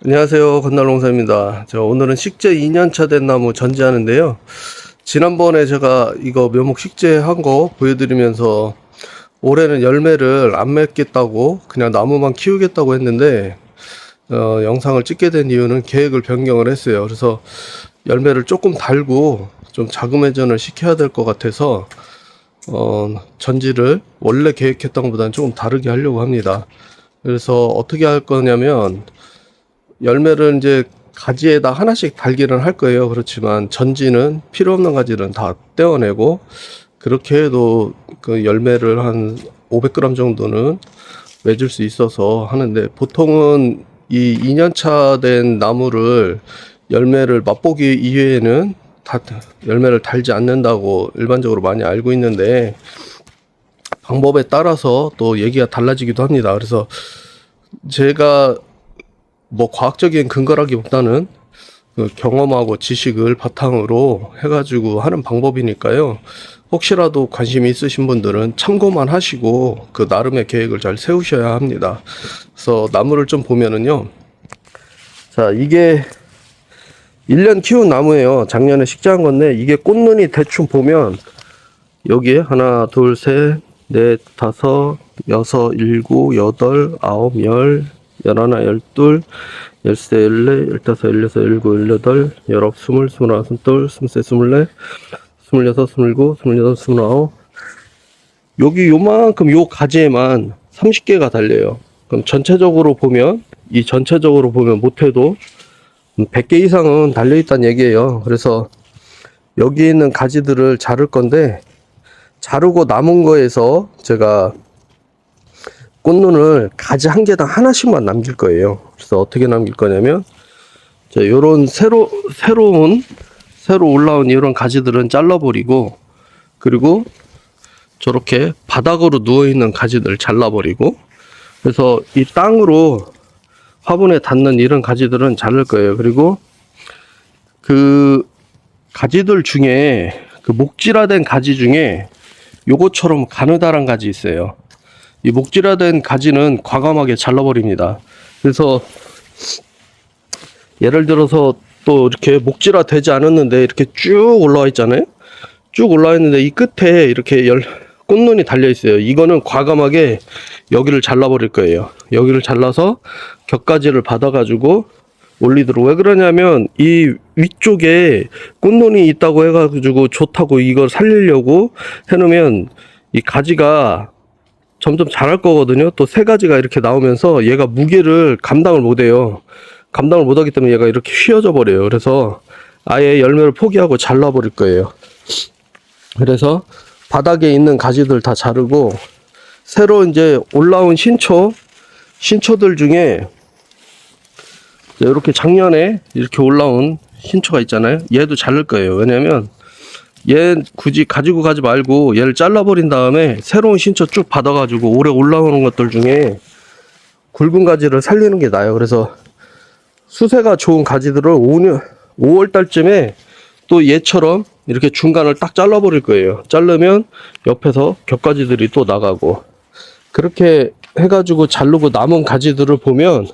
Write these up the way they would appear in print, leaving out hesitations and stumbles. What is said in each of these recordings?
안녕하세요. 건달농사입니다. 오늘은 식재 2년차 된 나무 전지하는데요. 지난번에 제가 이거 묘목 식재한 거 보여드리면서 올해는 열매를 안 맺겠다고 그냥 나무만 키우겠다고 했는데 영상을 찍게 된 이유는 계획을 변경을 했어요. 그래서 열매를 조금 달고 좀 자금회전을 시켜야 될 것 같아서 전지를 원래 계획했던 것보다는 조금 다르게 하려고 합니다. 그래서 어떻게 할 거냐면 열매를 이제 가지에다 하나씩 달기는 할 거예요. 그렇지만 전지는 필요 없는 가지는 다 떼어내고, 그렇게 해도 그 열매를 한 500g 정도는 맺을 수 있어서 하는데, 보통은 이 2년차 된 나무를 열매를 맛보기 이외에는 다 열매를 달지 않는다고 일반적으로 많이 알고 있는데, 방법에 따라서 또 얘기가 달라지기도 합니다. 그래서 제가 과학적인 근거라기보다는 그 경험하고 지식을 바탕으로 해가지고 하는 방법이니까요. 혹시라도 관심이 있으신 분들은 참고만 하시고 그 나름의 계획을 잘 세우셔야 합니다. 그래서 나무를 좀 보면은요. 자, 이게 1년 키운 나무예요. 작년에 식재한 건데, 이게 꽃눈이 대충 보면 여기에 하나, 둘, 셋, 넷, 다섯, 여섯, 일곱, 여덟, 아홉, 열, 열하나, 열둘, 열세, 열네, 열다섯, 열여섯, 열일곱, 열여덟, 열아홉, 스물, 스물하나, 스물둘, 스물셋, 스물넷, 스물여섯, 스물일곱, 스물여덟, 스물아홉. 여기 요만큼 요 가지에만 30개가 달려요. 그럼 전체적으로 보면, 이 전체적으로 보면 못해도 100개 이상은 달려있다는 얘기예요. 그래서 여기 있는 가지들을 자를 건데, 자르고 남은 거에서 제가 꽃눈을 가지 한 개당 하나씩만 남길 거예요. 그래서 어떻게 남길 거냐면, 자, 요런 새로 올라온 이런 가지들은 잘라버리고, 그리고 저렇게 바닥으로 누워있는 가지들 잘라버리고, 그래서 이 땅으로 화분에 닿는 이런 가지들은 자를 거예요. 그리고 그 가지들 중에, 그 목질화된 가지 중에 요것처럼 가느다란 가지 있어요. 이 목질화된 가지는 과감하게 잘라버립니다. 그래서 예를 들어서 또 이렇게 목질화 되지 않았는데 이렇게 쭉 올라와 있잖아요. 쭉 올라와 있는데 이 끝에 이렇게 꽃눈이 달려 있어요. 이거는 과감하게 여기를 잘라버릴 거예요. 여기를 잘라서 격가지를 받아가지고 올리도록. 왜 그러냐면 이 위쪽에 꽃눈이 있다고 해가지고 좋다고 이걸 살리려고 해놓으면 이 가지가 점점 자랄 거거든요. 또 새 가지가 이렇게 나오면서 얘가 무게를 감당을 못해요. 감당을 못하기 때문에 얘가 이렇게 휘어져 버려요. 그래서 아예 열매를 포기하고 잘라버릴 거예요. 그래서 바닥에 있는 가지들 다 자르고, 새로 이제 올라온 신초들 중에 이렇게 작년에 이렇게 올라온 신초가 있잖아요. 얘도 자를 거예요. 왜냐면 얘 굳이 가지고 가지 말고 얘를 잘라버린 다음에 새로운 신초 쭉 받아가지고 올해 올라오는 것들 중에 굵은 가지를 살리는 게 나아요. 그래서 수세가 좋은 가지들을 5월 달쯤에 또 얘처럼 이렇게 중간을 딱 잘라버릴 거예요. 자르면 옆에서 격가지들이 또 나가고, 그렇게 해가지고 자르고 남은 가지들을 보면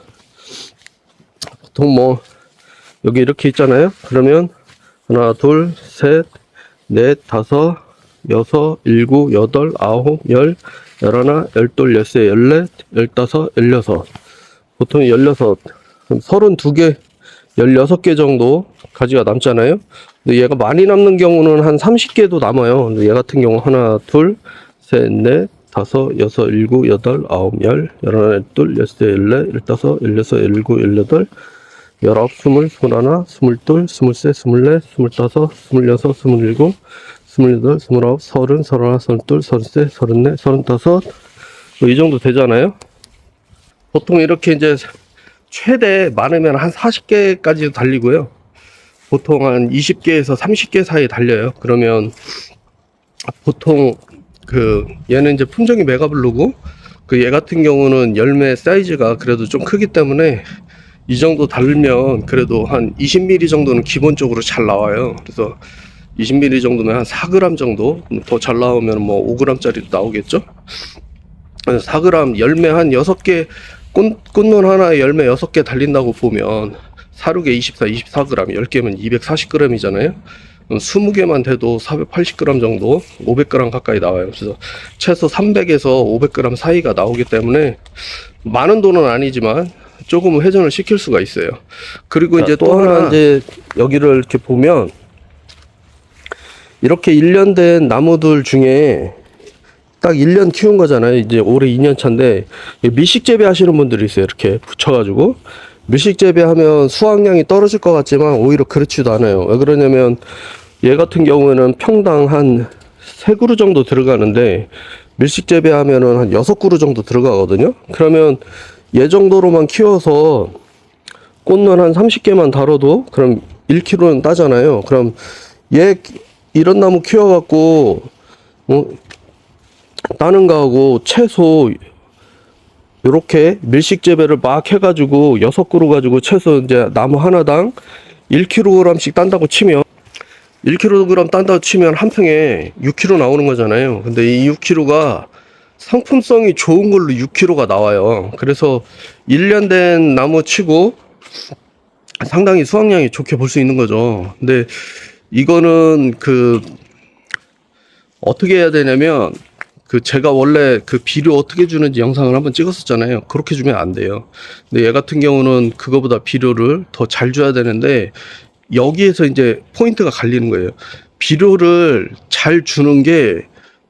보통 여기 이렇게 있잖아요. 그러면 하나, 둘, 셋, 넷, 다섯, 여섯, 일곱, 여덟, 아홉, 열, 열하나, 열둘, 열세, 열넷, 열다섯, 열여섯. 보통 16, 32개, 16개 정도 가지가 남잖아요. 근데 얘가 많이 남는 경우는 한 30개도 남아요. 근데 얘 같은 경우 하나, 둘, 셋, 넷, 다섯, 여섯, 일곱, 여덟, 아홉, 열, 열하나, 열둘, 열세, 열넷, 열다섯, 열여섯, 열일곱, 열여덟, 열아홉, 스물, 스물하나, 스물둘, 스물셋, 스물넷, 스물다섯, 스물여섯, 스물일곱, 스물여덟, 스물아홉, 서른, 서른하나, 서른둘, 서른셋, 서른넷, 서른다섯, 이 정도 되잖아요. 보통 이렇게 이제 최대 많으면 한 40개까지 달리고요. 보통 한 20개에서 30개 사이 달려요. 그러면 보통 얘는 이제 품종이 메가블루고, 얘 같은 경우는 열매 사이즈가 그래도 좀 크기 때문에 이 정도 달면 그래도 한 20mm 정도는 기본적으로 잘 나와요. 그래서 20mm 정도면 한 4g 정도, 더 잘 나오면 5g짜리도 나오겠죠. 4g 열매 한 6개 꽃눈 하나에 열매 6개 달린다고 보면 사륙에 24g, 10개면 240g이잖아요. 20개만 돼도 480g 정도, 500g 가까이 나와요. 그래서 최소 300에서 500g 사이가 나오기 때문에 많은 돈은 아니지만 조금은 회전을 시킬 수가 있어요. 그리고 이제 또 하나 이제 여기를 이렇게 보면 이렇게 1년 된 나무들 중에 딱 1년 키운 거잖아요. 이제 올해 2년 차인데 밀식 재배 하시는 분들이 있어요. 이렇게 붙여가지고 밀식 재배하면 수확량이 떨어질 것 같지만 오히려 그렇지도 않아요. 왜 그러냐면 얘 같은 경우에는 평당 한 3그루 정도 들어가는데 밀식 재배하면은 한 6그루 정도 들어가거든요. 그러면 얘 정도로만 키워서 꽃눈 한 30개만 달아도 그럼 1kg는 따잖아요. 그럼 얘 이런 나무 키워갖고 따는 거하고 최소 요렇게 밀식 재배를 막 해가지고 6그루 가지고 최소 이제 나무 하나당 1kg씩 딴다고 치면 1kg 딴다고 치면 한 평에 6kg 나오는 거잖아요. 근데 이 6kg가 상품성이 좋은 걸로 6kg가 나와요. 그래서 1년 된 나무 치고 상당히 수확량이 좋게 볼 수 있는 거죠. 근데 이거는 어떻게 해야 되냐면 제가 원래 비료 어떻게 주는지 영상을 한번 찍었었잖아요. 그렇게 주면 안 돼요. 근데 얘 같은 경우는 그거보다 비료를 더 잘 줘야 되는데 여기에서 이제 포인트가 갈리는 거예요. 비료를 잘 주는 게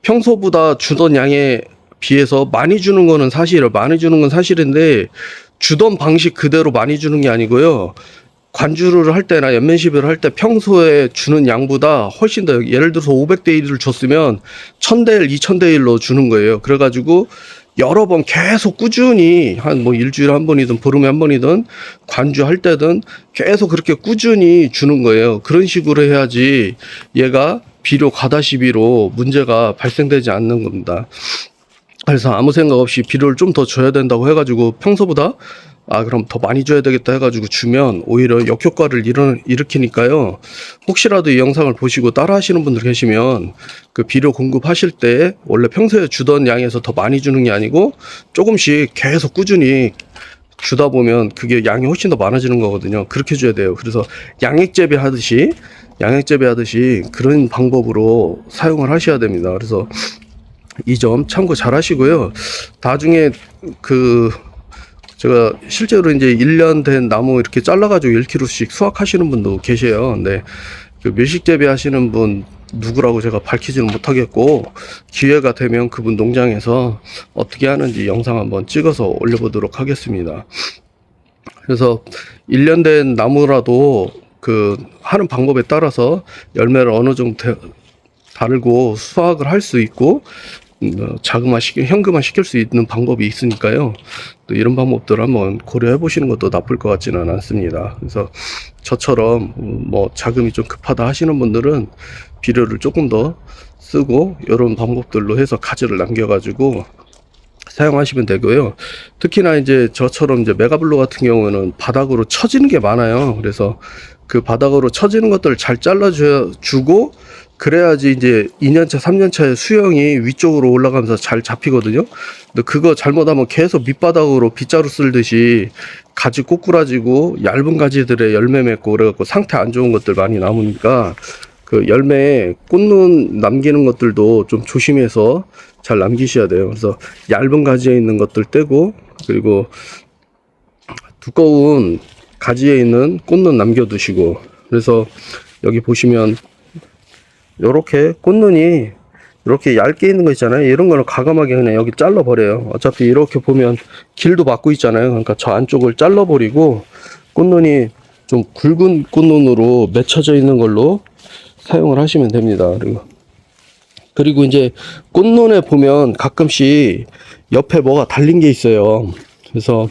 평소보다 주던 양에 비해서 많이 주는 거는 사실이에요. 많이 주는 건 사실인데 주던 방식 그대로 많이 주는 게 아니고요. 관주를 할 때나 연면 시비를 할 때 평소에 주는 양보다 훨씬 더, 예를 들어서 500대 1을 줬으면 1000대 1, 2000대 1로 주는 거예요. 그래가지고 여러 번 계속 꾸준히 한 일주일에 한 번이든 보름에 한 번이든 관주할 때든 계속 그렇게 꾸준히 주는 거예요. 그런 식으로 해야지 얘가 비료 과다 시비로 문제가 발생되지 않는 겁니다. 그래서 아무 생각 없이 비료를 좀 더 줘야 된다고 해가지고 평소보다 그럼 더 많이 줘야 되겠다 해가지고 주면 오히려 역효과를 일으키니까요. 혹시라도 이 영상을 보시고 따라 하시는 분들 계시면 비료 공급하실 때 원래 평소에 주던 양에서 더 많이 주는 게 아니고 조금씩 계속 꾸준히 주다 보면 그게 양이 훨씬 더 많아지는 거거든요. 그렇게 줘야 돼요. 그래서 양액 재배하듯이 그런 방법으로 사용을 하셔야 됩니다. 그래서 이 점 참고 잘 하시고요. 나중에 제가 실제로 이제 1년 된 나무 이렇게 잘라가지고 1kg씩 수확하시는 분도 계세요. 근데 밀식 재배 하시는 분 누구라고 제가 밝히지는 못하겠고, 기회가 되면 그분 농장에서 어떻게 하는지 영상 한번 찍어서 올려보도록 하겠습니다. 그래서 1년 된 나무라도 하는 방법에 따라서 열매를 어느 정도 달고 수확을 할 수 있고, 현금화 시킬 수 있는 방법이 있으니까요. 또 이런 방법들을 한번 고려해 보시는 것도 나쁠 것 같지는 않습니다. 그래서 저처럼 자금이 좀 급하다 하시는 분들은 비료를 조금 더 쓰고 이런 방법들로 해서 가지를 남겨가지고 사용하시면 되고요. 특히나 이제 저처럼 이제 메가블로 같은 경우는 바닥으로 쳐지는 게 많아요. 그래서 그 바닥으로 쳐지는 것들을 잘 잘라주고 그래야지 이제 2년차, 3년차의 수영이 위쪽으로 올라가면서 잘 잡히거든요. 근데 그거 잘못하면 계속 밑바닥으로 빗자루 쓸듯이 가지 꼬꾸라지고 얇은 가지들에 열매 맺고 그래갖고 상태 안 좋은 것들 많이 남으니까 열매에 꽃눈 남기는 것들도 좀 조심해서 잘 남기셔야 돼요. 그래서 얇은 가지에 있는 것들 떼고, 그리고 두꺼운 가지에 있는 꽃눈 남겨두시고, 그래서 여기 보시면 요렇게 꽃눈이 이렇게 얇게 있는 거 있잖아요. 이런 거는 과감하게 그냥 여기 잘라 버려요. 어차피 이렇게 보면 길도 막고 있잖아요. 그러니까 저 안쪽을 잘라 버리고 꽃눈이 좀 굵은 꽃눈으로 맺혀져 있는 걸로 사용을 하시면 됩니다. 그리고 이제 꽃눈에 보면 가끔씩 옆에 뭐가 달린 게 있어요. 그래서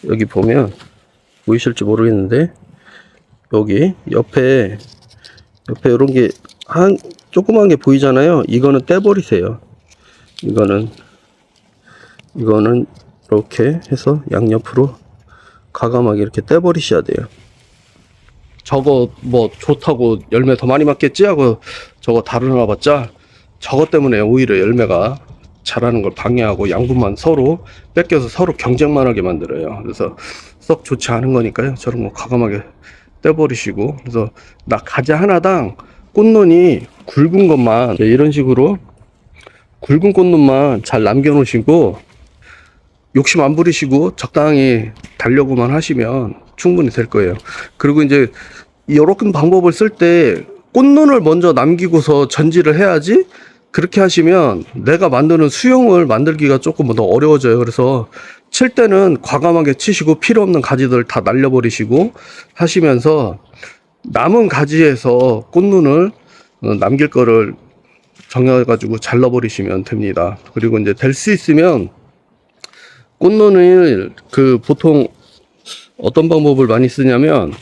여기 보면 보이실지 모르겠는데 여기 옆에 이런 게 조그만 게 보이잖아요. 이거는 떼버리세요. 이거는 이렇게 해서 양옆으로 과감하게 이렇게 떼버리셔야 돼요. 저거 좋다고 열매 더 많이 맞겠지 하고 저거 다루나 봤자 저것 때문에 오히려 열매가 자라는 걸 방해하고 양분만 서로 뺏겨서 서로 경쟁만 하게 만들어요. 그래서 썩 좋지 않은 거니까요. 저런 거 과감하게 떼버리시고, 그래서 나 가지 하나당 꽃눈이 굵은 것만 이런 식으로 굵은 꽃눈만 잘 남겨 놓으시고, 욕심 안 부리시고 적당히 달려고만 하시면 충분히 될 거예요. 그리고 이제 이런 방법을 쓸 때 꽃눈을 먼저 남기고서 전지를 해야지, 그렇게 하시면 내가 만드는 수영을 만들기가 조금 더 어려워져요. 그래서 칠 때는 과감하게 치시고 필요 없는 가지들 다 날려버리시고 하시면서 남은 가지에서 꽃눈을 남길 거를 정해가지고 잘라버리시면 됩니다. 그리고 이제 될 수 있으면 꽃눈을 보통 어떤 방법을 많이 쓰냐면,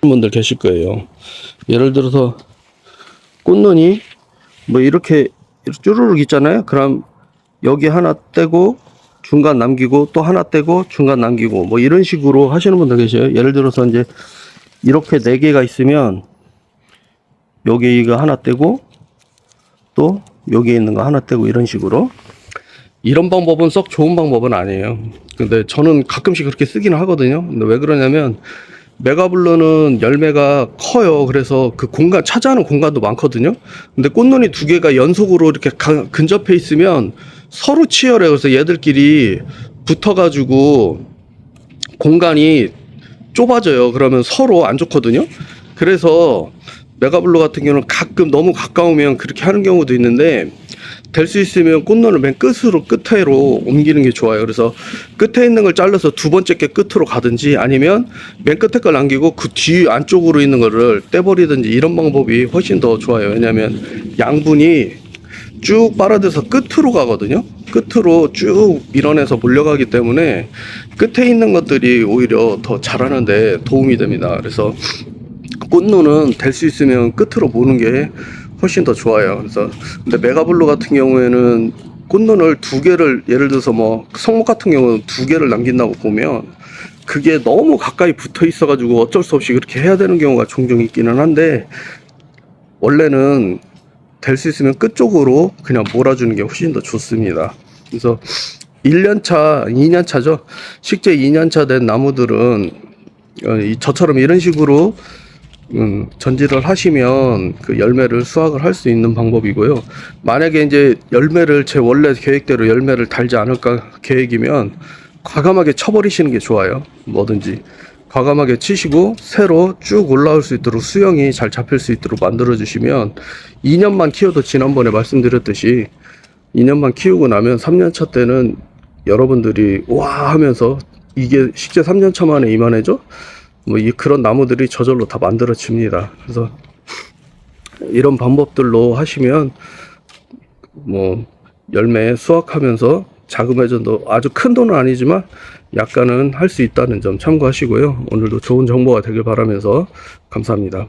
분들 계실 거예요. 예를 들어서 꽃눈이 뭐 이렇게 쭈루룩 있잖아요. 그럼 여기 하나 떼고 중간 남기고 또 하나 떼고 중간 남기고 뭐 이런 식으로 하시는 분들 계셔요. 예를 들어서 이제 이렇게 4개가 있으면 여기 이거 하나 떼고 또 여기에 있는 거 하나 떼고 이런 식으로. 이런 방법은 썩 좋은 방법은 아니에요. 근데 저는 가끔씩 그렇게 쓰기는 하거든요. 근데 왜 그러냐면 메가블루는 열매가 커요. 그래서 그 공간, 차지하는 공간도 많거든요. 근데 꽃눈이 2개가 연속으로 이렇게 근접해 있으면 서로 치열해요. 그래서 얘들끼리 붙어가지고 공간이 좁아져요. 그러면 서로 안 좋거든요. 그래서 메가블루 같은 경우는 가끔 너무 가까우면 그렇게 하는 경우도 있는데, 될 수 있으면 꽃눈을 맨 끝으로 옮기는 게 좋아요. 그래서 끝에 있는 걸 잘라서 2번째 게 끝으로 가든지, 아니면 맨 끝에 걸 남기고 그 뒤 안쪽으로 있는 거를 떼버리든지, 이런 방법이 훨씬 더 좋아요. 왜냐면 양분이 쭉 빨아들여서 끝으로 가거든요. 끝으로 쭉 밀어내서 몰려가기 때문에 끝에 있는 것들이 오히려 더 자라는데 도움이 됩니다. 그래서 꽃눈은 될 수 있으면 끝으로 모는 게 훨씬 더 좋아요. 그래서 근데 메가블루 같은 경우에는 꽃눈을 2개를, 예를 들어서 뭐 성목 같은 경우는 2개를 남긴다고 보면 그게 너무 가까이 붙어 있어 가지고 어쩔 수 없이 그렇게 해야 되는 경우가 종종 있기는 한데, 원래는 될 수 있으면 끝쪽으로 그냥 몰아주는 게 훨씬 더 좋습니다. 그래서 1년차, 2년차죠. 식재 2년차 된 나무들은 저처럼 이런 식으로 전지를 하시면 그 열매를 수확을 할 수 있는 방법이고요. 만약에 이제 열매를 제 원래 계획대로 열매를 달지 않을까 계획이면 과감하게 쳐버리시는 게 좋아요. 뭐든지 과감하게 치시고 새로 쭉 올라올 수 있도록, 수영이 잘 잡힐 수 있도록 만들어 주시면 2년만 키워도, 지난번에 말씀드렸듯이 2년만 키우고 나면 3년차 때는 여러분들이 와 하면서, 이게 식재 3년차 만에 이만해져? 뭐 그런 나무들이 저절로 다 만들어집니다. 그래서 이런 방법들로 하시면 뭐 열매 수확하면서 자금 회전도 아주 큰 돈은 아니지만 약간은 할 수 있다는 점 참고하시고요. 오늘도 좋은 정보가 되길 바라면서 감사합니다.